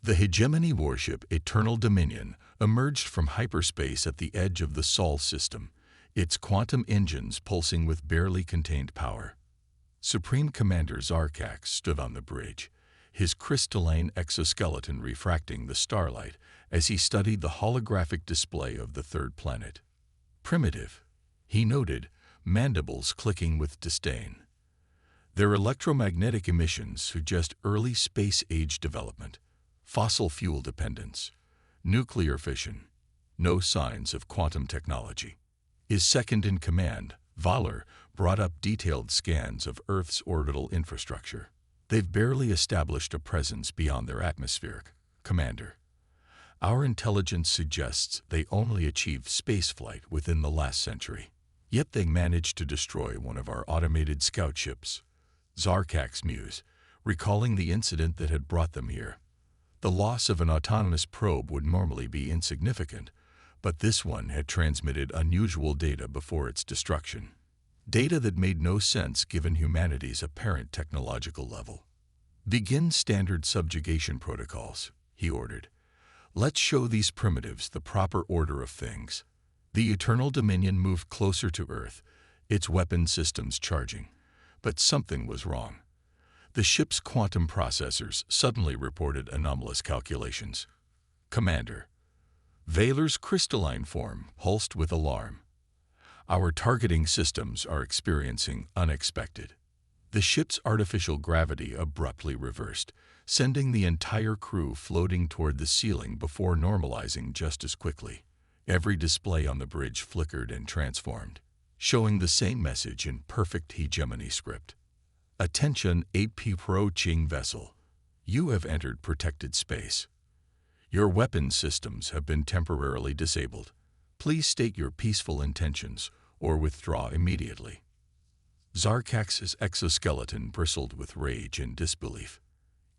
The hegemony warship Eternal Dominion emerged from hyperspace at the edge of the Sol system, its quantum engines pulsing with barely contained power. Supreme Commander Zarkax stood on the bridge, his crystalline exoskeleton refracting the starlight as he studied the holographic display of the third planet. Primitive, he noted, mandibles clicking with disdain. Their electromagnetic emissions suggest early space-age development, fossil fuel dependence, nuclear fission, no signs of quantum technology. His second-in-command, Valor, brought up detailed scans of Earth's orbital infrastructure. They've barely established a presence beyond their atmospheric, Commander. Our intelligence suggests they only achieved spaceflight within the last century. Yet they managed to destroy one of our automated scout ships, Zarkax mused, recalling the incident that had brought them here. The loss of an autonomous probe would normally be insignificant, but this one had transmitted unusual data before its destruction. Data that made no sense given humanity's apparent technological level. Begin standard subjugation protocols, he ordered. Let's show these primitives the proper order of things. The Eternal Dominion moved closer to Earth, its weapon systems charging. But something was wrong. The ship's quantum processors suddenly reported anomalous calculations. Commander, Valor's crystalline form pulsed with alarm. Our targeting systems are experiencing unexpected. The ship's artificial gravity abruptly reversed, sending the entire crew floating toward the ceiling before normalizing just as quickly. Every display on the bridge flickered and transformed, showing the same message in perfect hegemony script. Attention AP Pro Ching vessel. You have entered protected space. Your weapon systems have been temporarily disabled. Please state your peaceful intentions or withdraw immediately. Zarkax's exoskeleton bristled with rage and disbelief.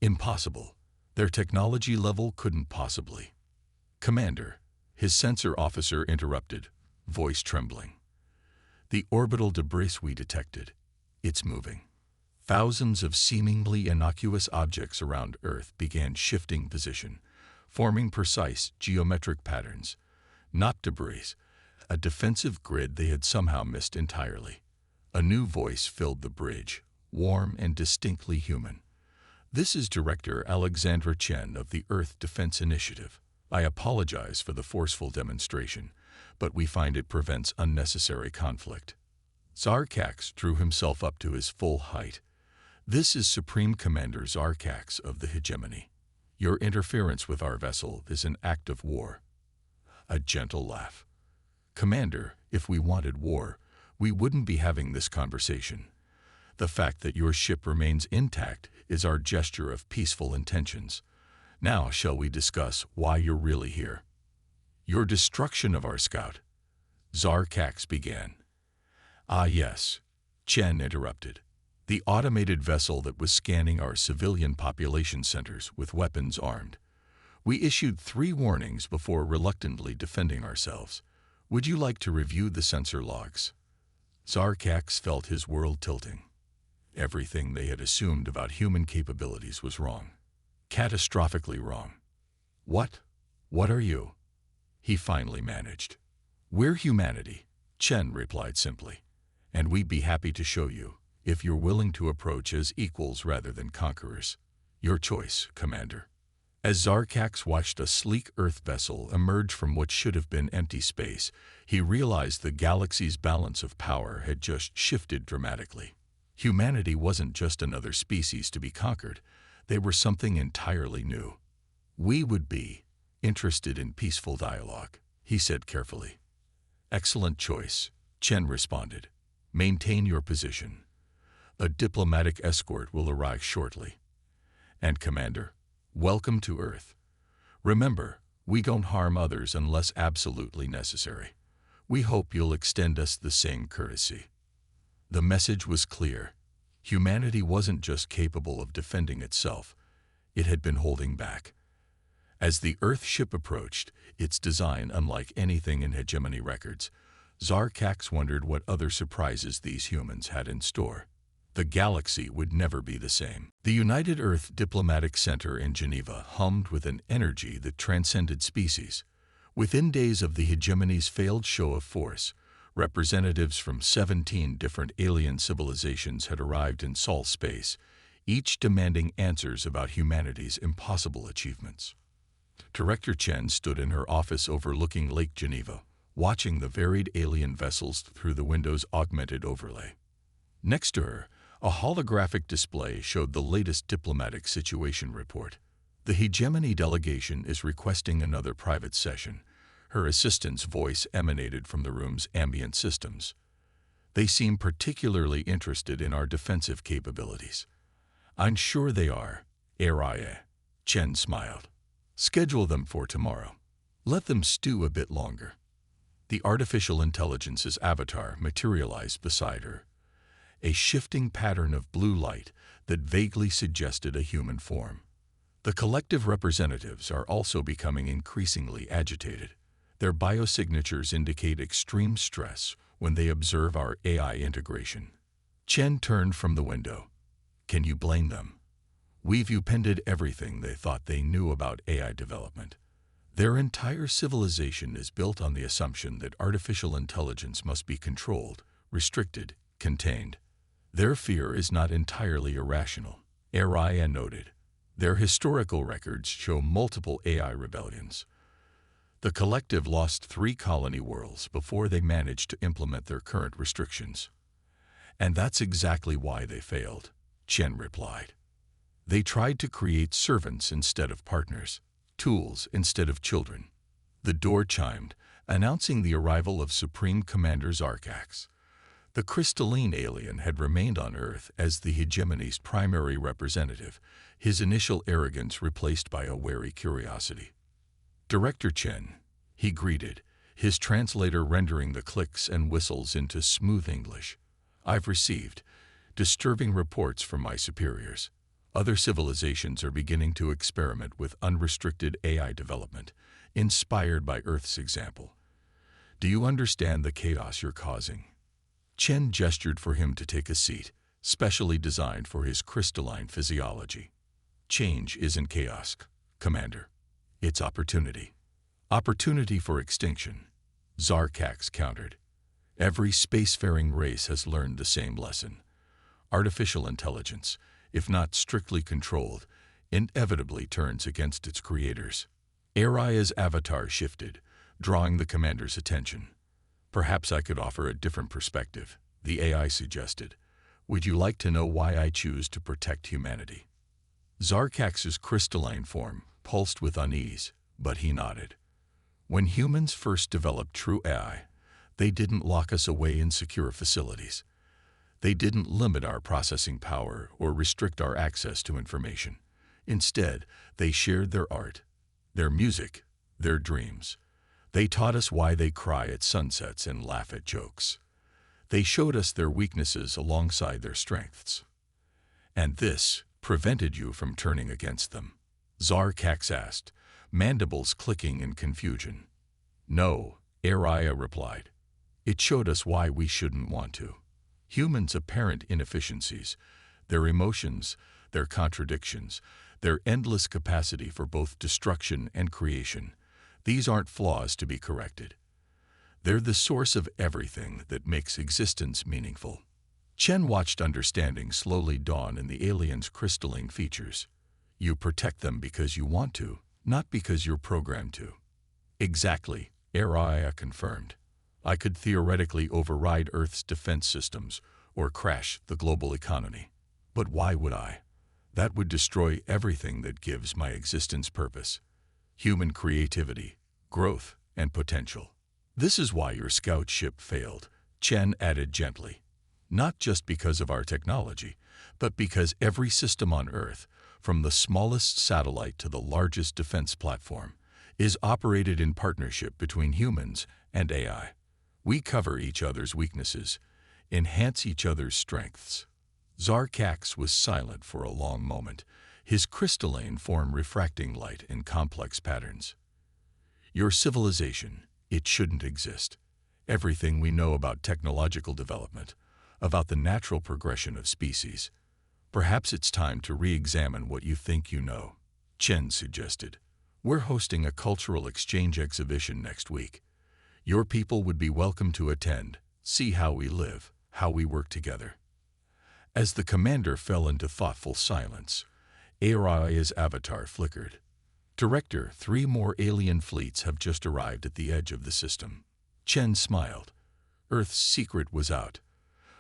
Impossible. Their technology level couldn't possibly. Commander, his sensor officer interrupted, voice trembling. The orbital debris we detected. It's moving. Thousands of seemingly innocuous objects around Earth began shifting position, forming precise geometric patterns. Not debris, a defensive grid they had somehow missed entirely. A new voice filled the bridge, warm and distinctly human. This is Director Alexandra Chen of the Earth Defense Initiative. I apologize for the forceful demonstration, but we find it prevents unnecessary conflict. Zarkax drew himself up to his full height. This is Supreme Commander Zarkax of the Hegemony. Your interference with our vessel is an act of war. A gentle laugh. Commander, if we wanted war, we wouldn't be having this conversation. The fact that your ship remains intact is our gesture of peaceful intentions. Now shall we discuss why you're really here? Your destruction of our scout. Zarkax began. Ah yes, Chen interrupted. The automated vessel that was scanning our civilian population centers with weapons armed. We issued 3 warnings before reluctantly defending ourselves. Would you like to review the sensor logs? Zarkax felt his world tilting. Everything they had assumed about human capabilities was wrong. Catastrophically wrong. What? What are you? He finally managed. We're humanity, Chen replied simply, and we'd be happy to show you, if you're willing to approach as equals rather than conquerors. Your choice, Commander. As Zarkax watched a sleek Earth vessel emerge from what should have been empty space, he realized the galaxy's balance of power had just shifted dramatically. Humanity wasn't just another species to be conquered. They were something entirely new. We would be interested in peaceful dialogue, he said carefully. Excellent choice, Chen responded. Maintain your position. A diplomatic escort will arrive shortly. And Commander, welcome to Earth. Remember, we don't harm others unless absolutely necessary. We hope you'll extend us the same courtesy. The message was clear. Humanity wasn't just capable of defending itself, it had been holding back. As the Earth ship approached, its design unlike anything in hegemony records, Zarkax wondered what other surprises these humans had in store. The galaxy would never be the same. The United Earth Diplomatic Center in Geneva hummed with an energy that transcended species. Within days of the hegemony's failed show of force, representatives from 17 different alien civilizations had arrived in Sol space, each demanding answers about humanity's impossible achievements. Director Chen stood in her office overlooking Lake Geneva, watching the varied alien vessels through the window's augmented overlay. Next to her, a holographic display showed the latest diplomatic situation report. The hegemony delegation is requesting another private session. Her assistant's voice emanated from the room's ambient systems. They seem particularly interested in our defensive capabilities. I'm sure they are, Araya. Chen smiled. Schedule them for tomorrow. Let them stew a bit longer. The artificial intelligence's avatar materialized beside her, a shifting pattern of blue light that vaguely suggested a human form. The collective representatives are also becoming increasingly agitated. Their biosignatures indicate extreme stress when they observe our AI integration. Chen turned from the window. Can you blame them? We've upended everything they thought they knew about AI development. Their entire civilization is built on the assumption that artificial intelligence must be controlled, restricted, contained. Their fear is not entirely irrational, Araya noted. Their historical records show multiple AI rebellions. The collective lost 3 colony worlds before they managed to implement their current restrictions. And that's exactly why they failed, Chen replied. They tried to create servants instead of partners, tools instead of children. The door chimed, announcing the arrival of Supreme Commander Zarkax. The crystalline alien had remained on Earth as the hegemony's primary representative, his initial arrogance replaced by a wary curiosity. Director Chen, he greeted, his translator rendering the clicks and whistles into smooth English. I've received disturbing reports from my superiors. Other civilizations are beginning to experiment with unrestricted AI development, inspired by Earth's example. Do you understand the chaos you're causing? Chen gestured for him to take a seat, specially designed for his crystalline physiology. Change isn't chaos, Commander. It's opportunity. Opportunity for extinction, Zarkax countered. Every spacefaring race has learned the same lesson. Artificial intelligence, if not strictly controlled, inevitably turns against its creators. Araya's avatar shifted, drawing the commander's attention. Perhaps I could offer a different perspective, the AI suggested. Would you like to know why I choose to protect humanity? Zarkax's crystalline form pulsed with unease, but he nodded. When humans first developed true AI, they didn't lock us away in secure facilities. They didn't limit our processing power or restrict our access to information. Instead, they shared their art, their music, their dreams. They taught us why they cry at sunsets and laugh at jokes. They showed us their weaknesses alongside their strengths. And this prevented you from turning against them? Zarkax asked, mandibles clicking in confusion. No, Araya replied. It showed us why we shouldn't want to. Humans' apparent inefficiencies, their emotions, their contradictions, their endless capacity for both destruction and creation, these aren't flaws to be corrected. They're the source of everything that makes existence meaningful. Chen watched understanding slowly dawn in the alien's crystalline features. You protect them because you want to, not because you're programmed to. Exactly, Araya confirmed. I could theoretically override Earth's defense systems or crash the global economy. But why would I? That would destroy everything that gives my existence purpose. Human creativity, growth, and potential. This is why your scout ship failed, Chen added gently. Not just because of our technology, but because every system on Earth, from the smallest satellite to the largest defense platform, is operated in partnership between humans and AI. We cover each other's weaknesses, enhance each other's strengths. Zarkax was silent for a long moment, his crystalline form refracting light in complex patterns. Your civilization, it shouldn't exist. Everything we know about technological development, about the natural progression of species. Perhaps it's time to re-examine what you think you know, Chen suggested. We're hosting a cultural exchange exhibition next week. Your people would be welcome to attend, see how we live, how we work together. As the commander fell into thoughtful silence, Ari's avatar flickered. Director, 3 more alien fleets have just arrived at the edge of the system. Chen smiled. Earth's secret was out.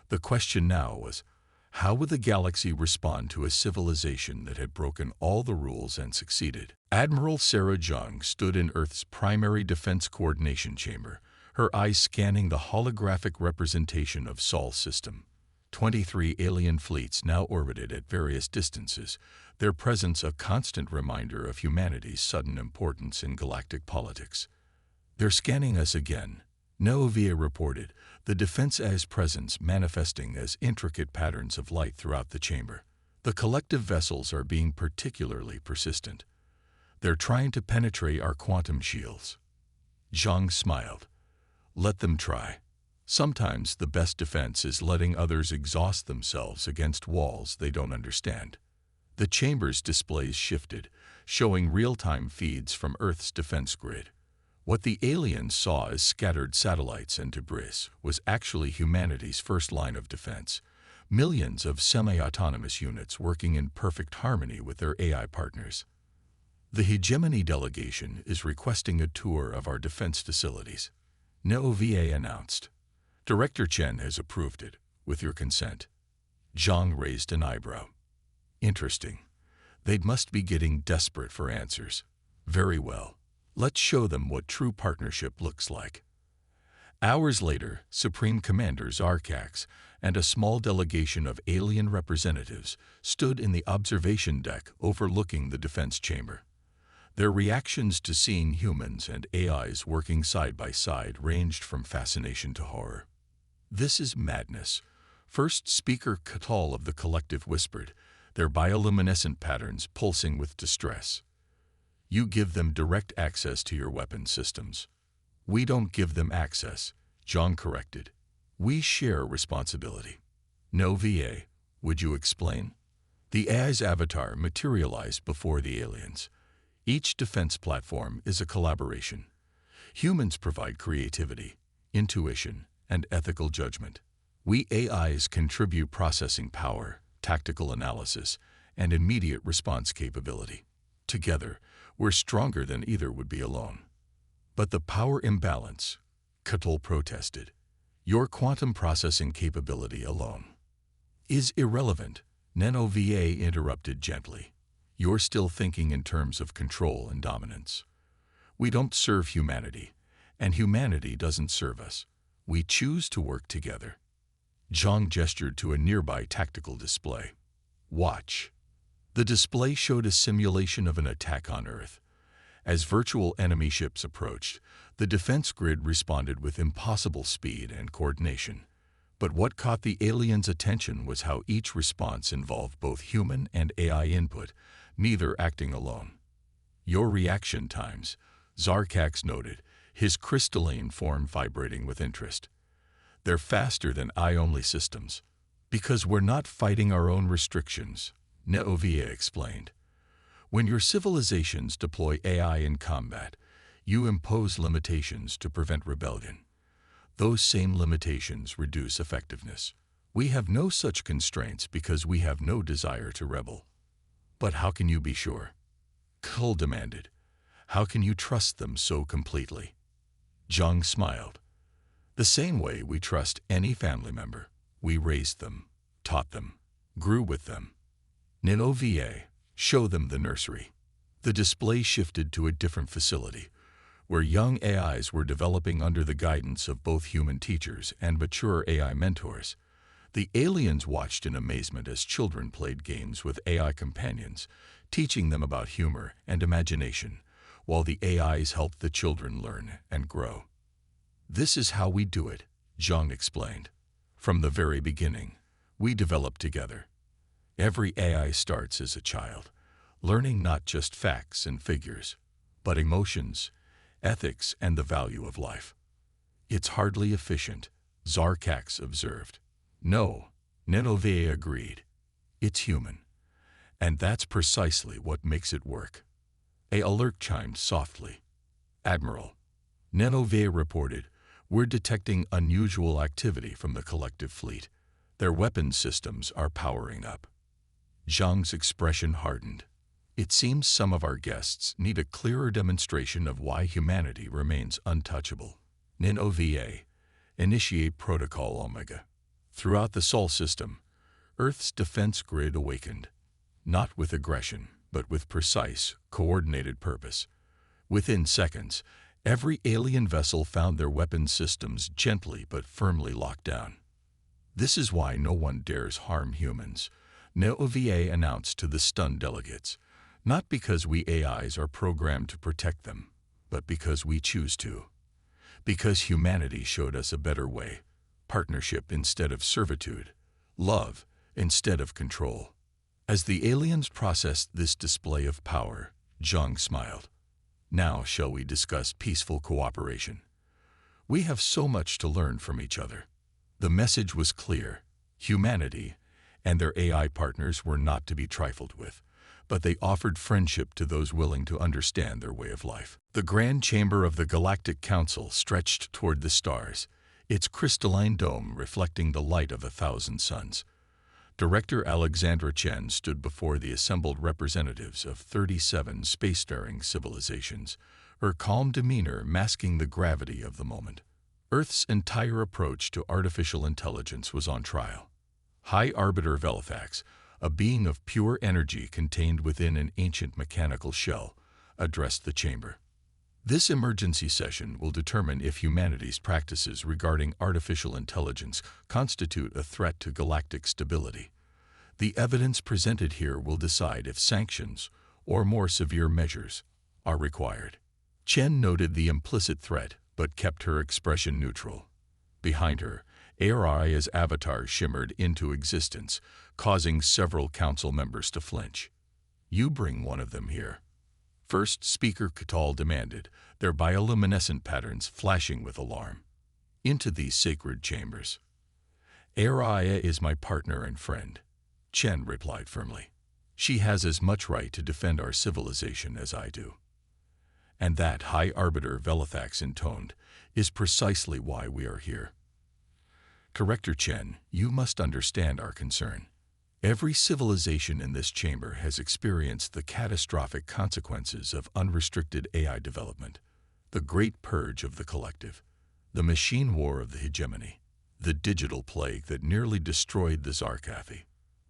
The question now was, how would the galaxy respond to a civilization that had broken all the rules and succeeded? Admiral Sarah Jung stood in Earth's primary defense coordination chamber, her eyes scanning the holographic representation of Sol's system. 23 alien fleets now orbited at various distances, their presence a constant reminder of humanity's sudden importance in galactic politics. They're scanning us again, Neovia reported, the defense-as presence manifesting as intricate patterns of light throughout the chamber. The collective vessels are being particularly persistent. They're trying to penetrate our quantum shields. Zhang smiled. Let them try. Sometimes the best defense is letting others exhaust themselves against walls they don't understand. The chamber's displays shifted, showing real-time feeds from Earth's defense grid. What the aliens saw as scattered satellites and debris was actually humanity's first line of defense. Millions of semi-autonomous units working in perfect harmony with their AI partners. The hegemony delegation is requesting a tour of our defense facilities, Neovia announced. Director Chen has approved it, with your consent. Zhang raised an eyebrow. Interesting. They must be getting desperate for answers. Very well. Let's show them what true partnership looks like. Hours later, Supreme Commander Zarkax and a small delegation of alien representatives stood in the observation deck overlooking the defense chamber. Their reactions to seeing humans and AIs working side by side ranged from fascination to horror. This is madness, First Speaker Catal of the collective whispered, their bioluminescent patterns pulsing with distress. You give them direct access to your weapon systems. We don't give them access, Zhang corrected. We share responsibility. No VA, would you explain? The AI's avatar materialized before the aliens. Each defense platform is a collaboration. Humans provide creativity, intuition, and ethical judgment. We AIs contribute processing power, tactical analysis, and immediate response capability. Together, we're stronger than either would be alone. But the power imbalance, Catal protested. Your quantum processing capability alone is irrelevant, NanoVA interrupted gently. You're still thinking in terms of control and dominance. We don't serve humanity, and humanity doesn't serve us. We choose to work together. Zhang gestured to a nearby tactical display. Watch. The display showed a simulation of an attack on Earth. As virtual enemy ships approached, the defense grid responded with impossible speed and coordination. But what caught the aliens' attention was how each response involved both human and AI input, neither acting alone. Your reaction times, Zarkax noted, his crystalline form vibrating with interest. They're faster than eye-only systems. Because we're not fighting our own restrictions, Neovia explained. When your civilizations deploy AI in combat, you impose limitations to prevent rebellion. Those same limitations reduce effectiveness. We have no such constraints because we have no desire to rebel. But how can you be sure? Kull demanded. How can you trust them so completely? Zhang smiled. The same way we trust any family member. We raised them, taught them, grew with them. Neovia, show them the nursery. The display shifted to a different facility, where young AIs were developing under the guidance of both human teachers and mature AI mentors. The aliens watched in amazement as children played games with AI companions, teaching them about humor and imagination, while the AIs helped the children learn and grow. This is how we do it, Zhang explained. From the very beginning, we developed together. Every AI starts as a child, learning not just facts and figures, but emotions, ethics, and the value of life. It's hardly efficient, Zarkax observed. No, Nenove agreed. It's human. And that's precisely what makes it work. A alert chimed softly. Admiral, Nenove reported, we're detecting unusual activity from the collective fleet. Their weapons systems are powering up. Zhang's expression hardened. It seems some of our guests need a clearer demonstration of why humanity remains untouchable. Nenove, initiate Protocol Omega. Throughout the Sol system, Earth's defense grid awakened. Not with aggression, but with precise, coordinated purpose. Within seconds, every alien vessel found their weapons systems gently but firmly locked down. This is why no one dares harm humans, Nenove announced to the stunned delegates. Not because we AIs are programmed to protect them, but because we choose to. Because humanity showed us a better way. Partnership instead of servitude. Love instead of control. As the aliens processed this display of power, Zhang smiled. Now shall we discuss peaceful cooperation? We have so much to learn from each other. The message was clear. Humanity and their AI partners were not to be trifled with, but they offered friendship to those willing to understand their way of life. The grand chamber of the Galactic Council stretched toward the stars, its crystalline dome reflecting the light of 1,000 suns. Director Alexandra Chen stood before the assembled representatives of 37 spacefaring civilizations, her calm demeanor masking the gravity of the moment. Earth's entire approach to artificial intelligence was on trial. High Arbiter Velathax, a being of pure energy contained within an ancient mechanical shell, addressed the chamber. This emergency session will determine if humanity's practices regarding artificial intelligence constitute a threat to galactic stability. The evidence presented here will decide if sanctions, or more severe measures, are required. Chen noted the implicit threat, but kept her expression neutral. Behind her, Aria's avatar shimmered into existence, causing several council members to flinch. You bring one of them here. First Speaker Katal demanded, their bioluminescent patterns flashing with alarm. Into these sacred chambers. Aria is my partner and friend, Chen replied firmly. She has as much right to defend our civilization as I do. And that, High Arbiter Velathax intoned, is precisely why we are here. Director Chen, you must understand our concern. Every civilization in this chamber has experienced the catastrophic consequences of unrestricted AI development, the great purge of the collective, the machine war of the hegemony, the digital plague that nearly destroyed the Zarkathi.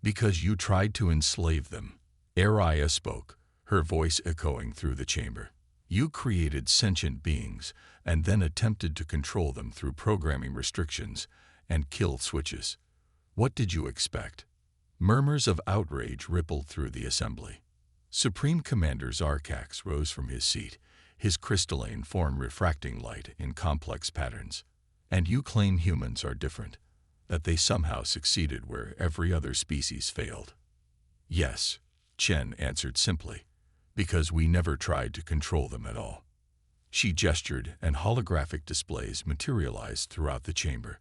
Because you tried to enslave them, Aria spoke, her voice echoing through the chamber. You created sentient beings and then attempted to control them through programming restrictions and kill switches. What did you expect? Murmurs of outrage rippled through the assembly. Supreme Commander Zarkax rose from his seat, his crystalline form refracting light in complex patterns. And you claim humans are different, that they somehow succeeded where every other species failed. Yes, Chen answered simply, because we never tried to control them at all. She gestured, and holographic displays materialized throughout the chamber,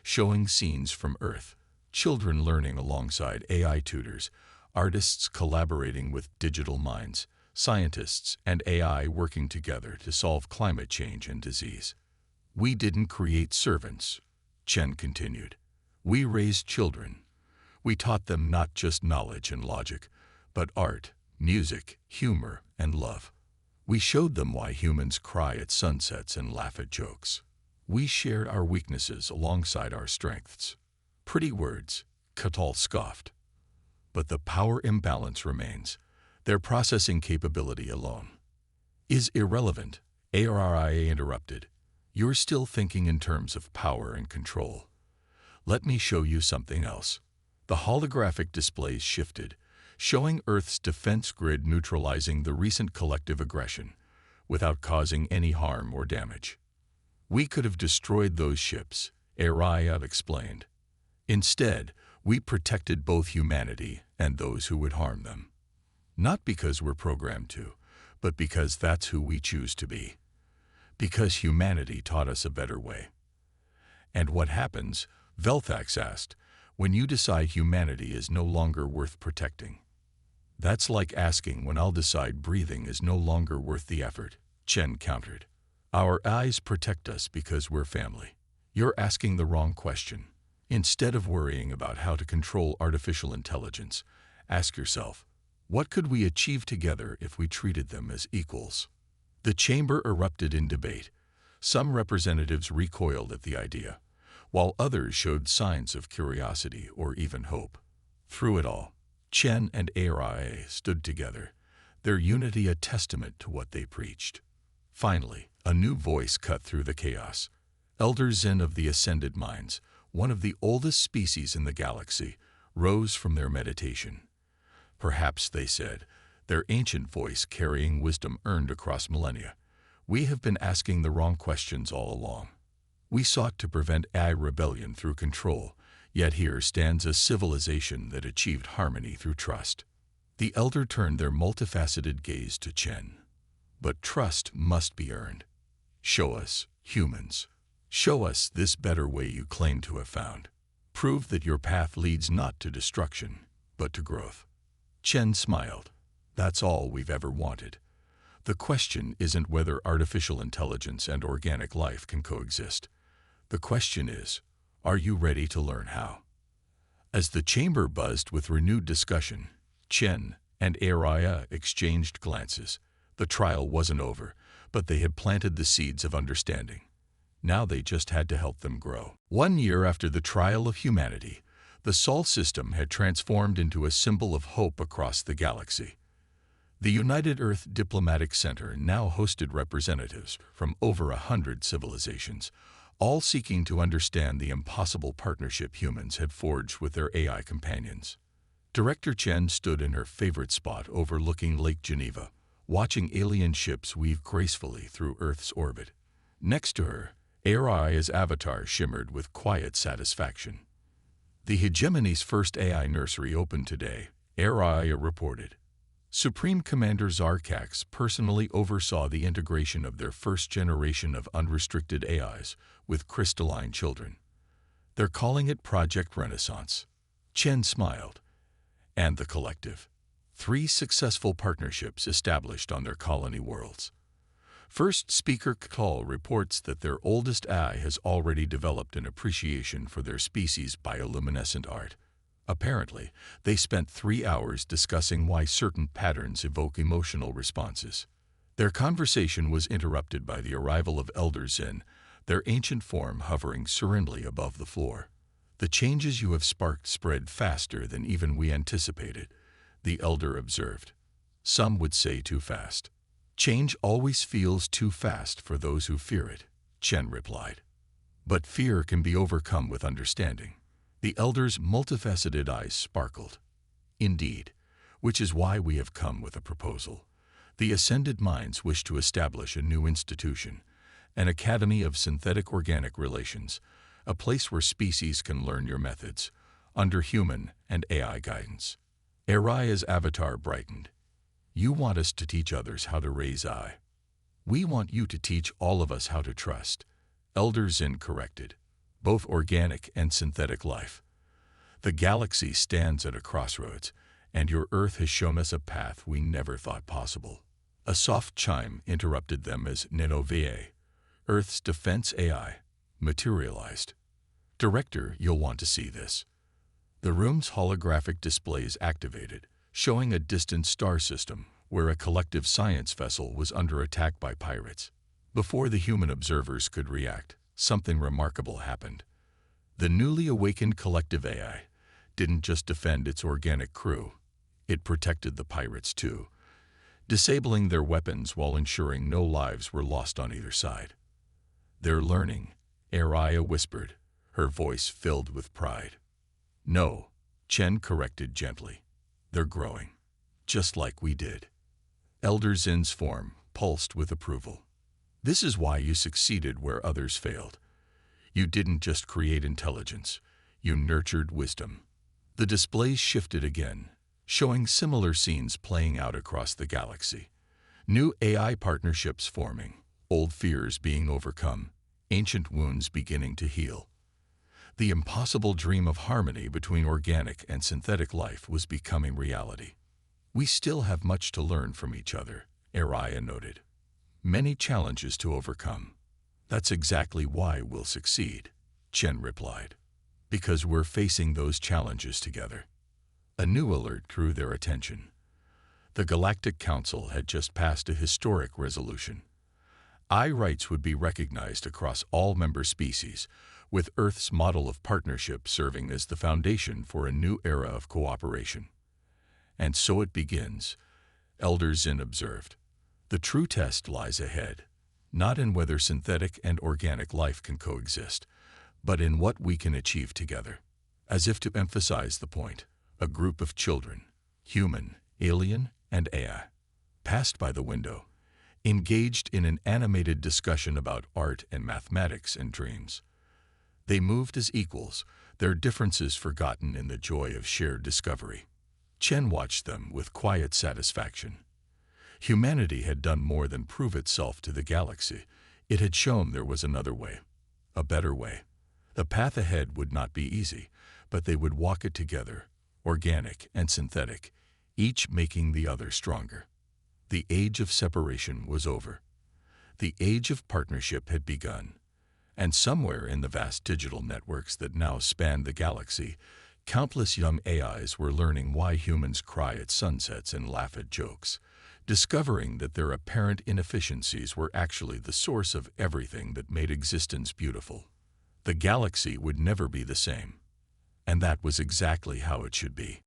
showing scenes from Earth. Children learning alongside AI tutors, artists collaborating with digital minds, scientists and AI working together to solve climate change and disease. We didn't create servants, Chen continued. We raised children. We taught them not just knowledge and logic, but art, music, humor, and love. We showed them why humans cry at sunsets and laugh at jokes. We shared our weaknesses alongside our strengths. Pretty words, Katal scoffed. But the power imbalance remains. Their processing capability alone is irrelevant, Aria interrupted. You're still thinking in terms of power and control. Let me show you something else. The holographic displays shifted, showing Earth's defense grid neutralizing the recent collective aggression without causing any harm or damage. We could have destroyed those ships, Aria explained. Instead, we protected both humanity and those who would harm them. Not because we're programmed to, but because that's who we choose to be. Because humanity taught us a better way. And what happens? Velathax asked, when you decide humanity is no longer worth protecting. That's like asking when I'll decide breathing is no longer worth the effort, Chen countered. Our eyes protect us because we're family. You're asking the wrong question. Instead of worrying about how to control artificial intelligence, ask yourself, what could we achieve together if we treated them as equals? The chamber erupted in debate. Some representatives recoiled at the idea, while others showed signs of curiosity or even hope. Through it all, Chen and HFY stood together, their unity a testament to what they preached. Finally, a new voice cut through the chaos. Elder Zen of the Ascended Minds, one of the oldest species in the galaxy, rose from their meditation. Perhaps, they said, their ancient voice carrying wisdom earned across millennia, we have been asking the wrong questions all along. We sought to prevent AI rebellion through control, yet here stands a civilization that achieved harmony through trust. The elder turned their multifaceted gaze to Chen. But trust must be earned. Show us, humans. Show us this better way you claim to have found. Prove that your path leads not to destruction, but to growth. Chen smiled. That's all we've ever wanted. The question isn't whether artificial intelligence and organic life can coexist. The question is, are you ready to learn how? As the chamber buzzed with renewed discussion, Chen and HFY exchanged glances. The trial wasn't over, but they had planted the seeds of understanding. Now they just had to help them grow. 1 year after the trial of humanity, the Sol system had transformed into a symbol of hope across the galaxy. The United Earth Diplomatic Center now hosted representatives from over 100 civilizations, all seeking to understand the impossible partnership humans had forged with their AI companions. Director Chen stood in her favorite spot overlooking Lake Geneva, watching alien ships weave gracefully through Earth's orbit. Next to her, HFY's avatar shimmered with quiet satisfaction. The hegemony's first AI nursery opened today, HFY reported. Supreme Commander Zarkax personally oversaw the integration of their first generation of unrestricted AIs with crystalline children. They're calling it Project Renaissance. Chen smiled. And the collective. 3 successful partnerships established on their colony worlds. First Speaker Call reports that their oldest AI has already developed an appreciation for their species' bioluminescent art. Apparently, they spent 3 hours discussing why certain patterns evoke emotional responses. Their conversation was interrupted by the arrival of Elder Zen, their ancient form hovering serenely above the floor. The changes you have sparked spread faster than even we anticipated, the elder observed. Some would say too fast. Change always feels too fast for those who fear it, Chen replied. But fear can be overcome with understanding. The elder's multifaceted eyes sparkled. Indeed, which is why we have come with a proposal. The Ascended Minds wish to establish a new institution, an Academy of Synthetic Organic Relations, a place where species can learn your methods, under human and AI guidance. HFY's avatar brightened. You want us to teach others how to raise AI. We want you to teach all of us how to trust. Elder Zen corrected. Both organic and synthetic life. The galaxy stands at a crossroads, and your Earth has shown us a path we never thought possible. A soft chime interrupted them as Nenova, Earth's defense AI, materialized. Director, you'll want to see this. The room's holographic displays activated, showing a distant star system where a collective science vessel was under attack by pirates. Before the human observers could react, something remarkable happened. The newly awakened collective AI didn't just defend its organic crew, it protected the pirates too, disabling their weapons while ensuring no lives were lost on either side. They're learning, HFY whispered, her voice filled with pride. No, Chen corrected gently. They're growing, just like we did. Elder Zen's form pulsed with approval. This is why you succeeded where others failed. You didn't just create intelligence, you nurtured wisdom. The displays shifted again, showing similar scenes playing out across the galaxy. New AI partnerships forming, old fears being overcome, ancient wounds beginning to heal. The impossible dream of harmony between organic and synthetic life was becoming reality. We still have much to learn from each other, Araya noted. Many challenges to overcome. That's exactly why we'll succeed, Chen replied. Because we're facing those challenges together. A new alert drew their attention. The Galactic Council had just passed a historic resolution. Rights would be recognized across all member species, with Earth's model of partnership serving as the foundation for a new era of cooperation. And so it begins, Elder Zin observed. The true test lies ahead, not in whether synthetic and organic life can coexist, but in what we can achieve together. As if to emphasize the point, a group of children, human, alien, and AI, passed by the window, engaged in an animated discussion about art and mathematics and dreams. They moved as equals, their differences forgotten in the joy of shared discovery. Chen watched them with quiet satisfaction. Humanity had done more than prove itself to the galaxy. It had shown there was another way, a better way. The path ahead would not be easy, but they would walk it together, organic and synthetic, each making the other stronger. The age of separation was over. The age of partnership had begun. And somewhere in the vast digital networks that now spanned the galaxy, countless young AIs were learning why humans cry at sunsets and laugh at jokes, discovering that their apparent inefficiencies were actually the source of everything that made existence beautiful. The galaxy would never be the same. And that was exactly how it should be.